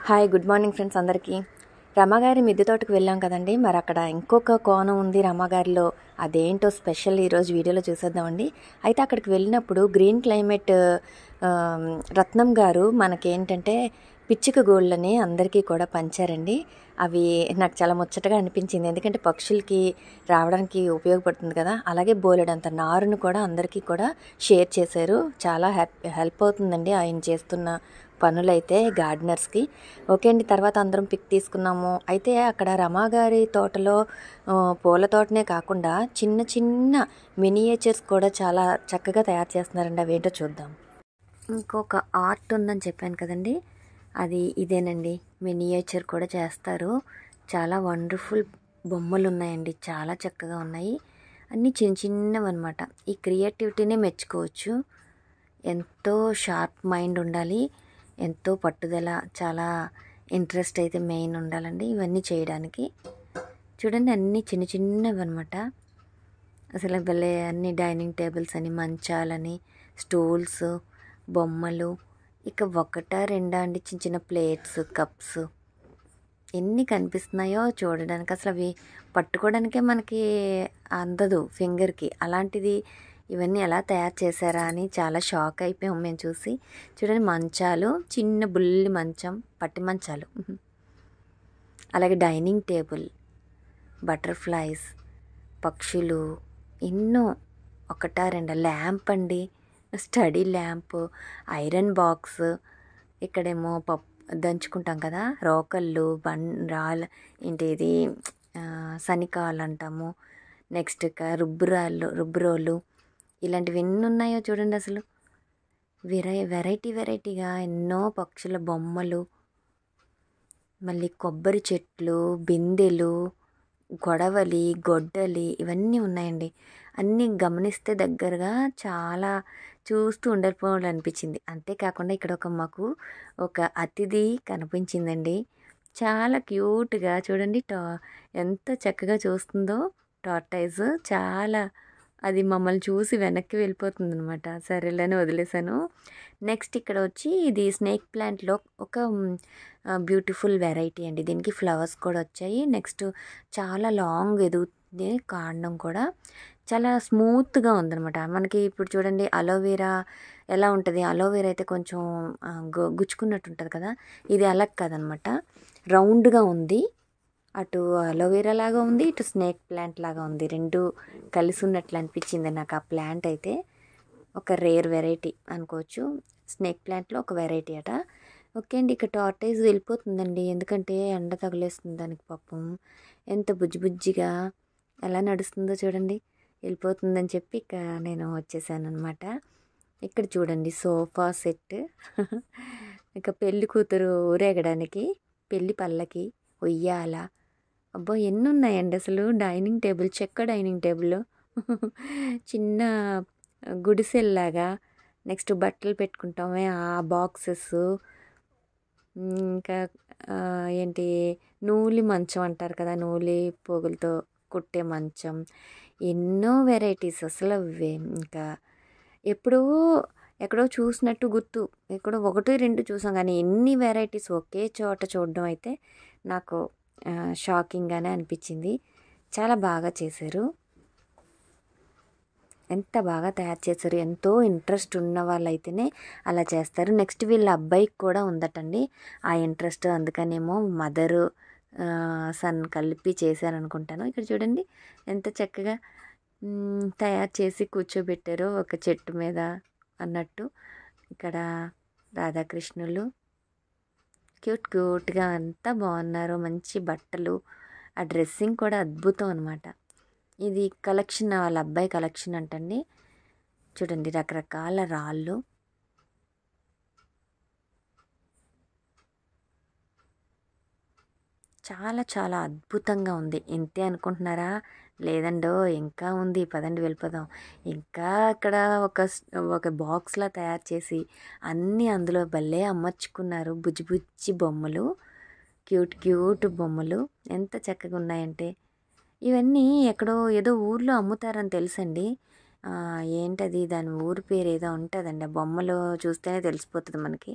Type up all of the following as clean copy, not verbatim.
Hi good morning friends అందరికీ. రమాగారి మిద్దె తోటకు వెళ్ళాం కదండి. మరి అక్కడ ఇంకొక కోణం ఉంది రమాగారిలో. అదేంటో స్పెషల్ ఈరోజు వీడియోలో చూసేద్దామండి. అయితే అక్కడికి వెళ్ళినప్పుడు గ్రీన్ క్లైమేట్ రత్నం గారు మనకేంటంటే పిచ్చుక గోళ్ళని అందరికీ కూడా పంచారండి. అవి నాకు చాలా ముచ్చటగా అనిపించింది, ఎందుకంటే పక్షులకి రావడానికి ఉపయోగపడుతుంది కదా. అలాగే బోలెడంత నారును కూడా అందరికీ కూడా షేర్ చేశారు. చాలా హెల్ప్ అవుతుందండి ఆయన చేస్తున్న పనులైతే గార్డెనర్స్కి. ఓకే అండి, తర్వాత అందరం పిక్ తీసుకున్నాము. అయితే అక్కడ రమాగారి తోటలో పూల తోటనే కాకుండా చిన్న చిన్న మినియేచర్స్ కూడా చాలా చక్కగా తయారు చేస్తున్నారండి. అవేంటో చూద్దాం. ఇంకొక ఆర్ట్ ఉందని చెప్పాను కదండి, అది ఇదేనండి. మినియేచర్ కూడా చేస్తారు. చాలా వండర్ఫుల్ బొమ్మలు ఉన్నాయండి, చాలా చక్కగా ఉన్నాయి. అన్నీ చిన్న చిన్నవి అనమాట. ఈ క్రియేటివిటీనే మెచ్చుకోవచ్చు. ఎంతో షార్ప్ మైండ్ ఉండాలి, ఎంతో పట్టుదల, చాలా ఇంట్రెస్ట్ అయితే మెయిన్ ఉండాలండి ఇవన్నీ చేయడానికి. చూడండి, అన్నీ చిన్న చిన్నవి అనమాట. అసలు భలే అన్ని డైనింగ్ టేబుల్స్ అని, మంచాలని, స్టూల్స్, బొమ్మలు, ఇక ఒకటా రెండా అండి చిన్న చిన్న ప్లేట్స్, కప్స్ ఎన్ని కనిపిస్తున్నాయో చూడడానికి. అసలు అవి పట్టుకోవడానికే మనకి అందదు ఫింగర్కి. అలాంటిది ఇవన్నీ ఎలా తయారు చేశారా అని చాలా షాక్ అయిపోయాం మేము చూసి. చూడండి, మంచాలు, చిన్న బుల్లి మంచం, పట్టి మంచాలు, అలాగే డైనింగ్ టేబుల్, బటర్ఫ్లైస్, పక్షులు, ఎన్నో ఒకటా రెండా. ల్యాంప్ అండి, స్టడీ ల్యాంప్, ఐరన్ బాక్స్, ఇక్కడేమో దంచుకుంటాం కదా రోకళ్ళు, ఏంటిది సనికాలు అంటాము. నెక్స్ట్ రుబ్బురోలు, ఇలాంటివి ఎన్ని ఉన్నాయో చూడండి. అసలు వెరైటీగా ఎన్నో పక్షుల బొమ్మలు, మళ్ళీ కొబ్బరి చెట్లు, బిందెలు, గొడవలి, గొడ్డలి, ఇవన్నీ ఉన్నాయండి. అన్నీ గమనిస్తే దగ్గరగా చాలా చూస్తూ ఉండిపోవాలనిపించింది. అంతేకాకుండా ఇక్కడ మాకు ఒక అతిథి కనిపించిందండి. చాలా క్యూట్గా చూడండి, ఎంత చక్కగా చూస్తుందో టార్టైజ్. చాలా అది మమ్మల్ని చూసి వెనక్కి వెళ్ళిపోతుంది అనమాట. సరేలేని వదిలేసాను. నెక్స్ట్ ఇక్కడ వచ్చి ఇది స్నేక్ ప్లాంట్లో ఒక బ్యూటిఫుల్ వెరైటీ అండి. దీనికి ఫ్లవర్స్ కూడా వచ్చాయి. నెక్స్ట్ చాలా లాంగ్ ఎదుగుతుంది, కాండం కూడా చాలా స్మూత్గా ఉందనమాట. మనకి ఇప్పుడు చూడండి అలోవెరా ఎలా ఉంటుంది, అలోవెరా అయితే కొంచెం గుచ్చుకున్నట్టు ఉంటుంది కదా, ఇది అలా కాదనమాట, రౌండ్గా ఉంది. అటు అలోవెరా లాగా ఉంది, ఇటు స్నేక్ ప్లాంట్ లాగా ఉంది. రెండు కలిసి ఉన్నట్లు అనిపించింది నాకు ఆ ప్లాంట్ అయితే. ఒక రేర్ వెరైటీ అనుకోవచ్చు. స్నేక్ ప్లాంట్లో ఒక వెరైటీ అట. ఓకే అండి, ఇక టార్టైజ్ వెళ్ళిపోతుందండి, ఎందుకంటే ఎండ తగిలేస్తుంది దానికి. పాపం ఎంత బుజ్జిగా ఎలా నడుస్తుందో చూడండి. వెళ్ళిపోతుందని చెప్పి ఇక నేను వచ్చేసాను అనమాట. ఇక్కడ చూడండి సోఫా సెట్, ఇక పెళ్లి కూతురు ఊరేగడానికి పెళ్లి పల్లకి, ఉయ్యాల, అబ్బో ఎన్ని ఉన్నాయండి అసలు. డైనింగ్ టేబుల్, చెక్క డైనింగ్ టేబుల్, చిన్న గుడిసెల్లాగా. నెక్స్ట్ బట్టలు పెట్టుకుంటామే ఆ బాక్సెస్, ఇంకా ఏంటి నూలి మంచం అంటారు కదా, నూలి పోగులతో కుట్టే మంచం, ఎన్నో వెరైటీస్. అసలు ఇంకా ఎక్కడో చూసినట్టు గుర్తు, ఎక్కడో ఒకటి రెండు చూసాం, కానీ ఎన్ని వెరైటీస్ ఒకే చోట చూడడం అయితే నాకు షాకింగ్గానే అనిపించింది. చాలా బాగా చేశారు, ఎంత బాగా తయారు చేశారు. ఎంతో ఇంట్రెస్ట్ ఉన్న వాళ్ళైతేనే అలా చేస్తారు. నెక్స్ట్ వీళ్ళ అబ్బాయికి కూడా ఉందటండి ఆ ఇంట్రెస్ట్, అందుకనేమో మదరు సన్ కలిపి చేశారనుకుంటాను. ఇక్కడ చూడండి ఎంత చక్కగా తయారు చేసి కూర్చోబెట్టారో ఒక చెట్టు మీద అన్నట్టు. ఇక్కడ రాధాకృష్ణులు క్యూట్గా అంతా బాగున్నారు, మంచి బట్టలు, ఆ డ్రెస్సింగ్ కూడా అద్భుతం అనమాట. ఇది కలెక్షన్, వాళ్ళ అబ్బాయి కలెక్షన్ అంటండి. చూడండి రకరకాల రాళ్ళు, చాలా అద్భుతంగా ఉంది. ఇంతే అనుకుంటున్నారా? లేదండో, ఇంకా ఉంది, పదండి వెళ్ళిపోదాం. ఇంకా అక్కడ ఒక బాక్స్లా తయారు చేసి అన్నీ అందులో భలే అమర్చుకున్నారు. బుజ్జి బొమ్మలు, క్యూట్ బొమ్మలు ఎంత చక్కగా ఉన్నాయంటే. ఇవన్నీ ఎక్కడో ఏదో ఊర్లో అమ్ముతారని తెలుసండి. ఏంటది, దాని ఊరి పేరు ఏదో ఉంటుందండి, ఆ బొమ్మలు చూస్తేనే తెలిసిపోతుంది మనకి.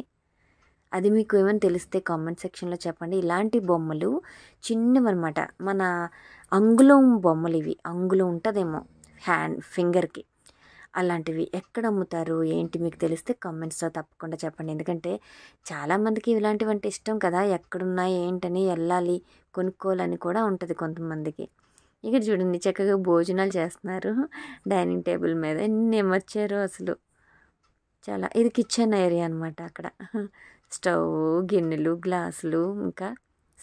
అది మీకు ఏమైనా తెలిస్తే కామెంట్ సెక్షన్లో చెప్పండి. ఇలాంటి బొమ్మలు చిన్నవన్నమాట, మన అంగుళం బొమ్మలు ఇవి. అంగుళం ఉంటుందేమో ఫింగర్కి, అలాంటివి ఎక్కడ అమ్ముతారు ఏంటి మీకు తెలిస్తే కామెంట్స్లో తప్పకుండా చెప్పండి. ఎందుకంటే చాలామందికి ఇలాంటివంటే ఇష్టం కదా, ఎక్కడున్నాయి ఏంటని వెళ్ళాలి కొనుక్కోవాలని కూడా ఉంటుంది కొంతమందికి. ఇక్కడ చూడండి చక్కగా భోజనాలు చేస్తున్నారు డైనింగ్ టేబుల్ మీద. ఎన్ని ఏమొచ్చారో అసలు. చాలా, ఇది కిచెన్ ఏరియా అనమాట. అక్కడ స్టవ్, గిన్నెలు, గ్లాసులు, ఇంకా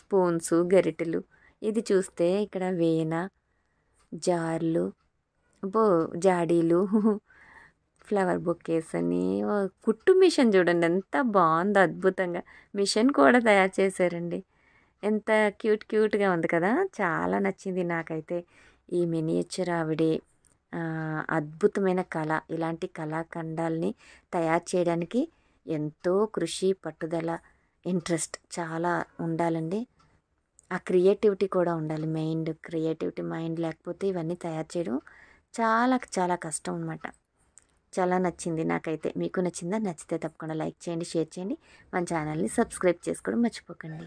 స్పూన్స్, గరిటెలు. ఇది చూస్తే ఇక్కడ వేన, జార్లు, జాడీలు, ఫ్లవర్ బొకేస్ అని. కుట్టు మిషన్ చూడండి ఎంత బాగుందో, అద్భుతంగా మిషన్ కూడా తయారు చేశారండి. ఎంత క్యూట్గా ఉంది కదా, చాలా నచ్చింది నాకైతే ఈ మినియేచర్ ఆవిడే. అద్భుతమైన కళ. ఇలాంటి కళాఖండాల్ని తయారు చేయడానికి ఎంతో కృషి, పట్టుదల, ఇంట్రెస్ట్ చాలా ఉండాలండి. ఆ క్రియేటివిటీ కూడా ఉండాలి. క్రియేటివిటీ మైండ్ లేకపోతే ఇవన్నీ తయారు చేయడం చాలా చాలా కష్టం అనమాట. చాలా నచ్చింది నాకైతే. మీకు నచ్చిందా? నచ్చితే తప్పకుండా లైక్ చేయండి, షేర్ చేయండి, మన ఛానల్ని సబ్స్క్రైబ్ చేసుకోవడం మర్చిపోకండి.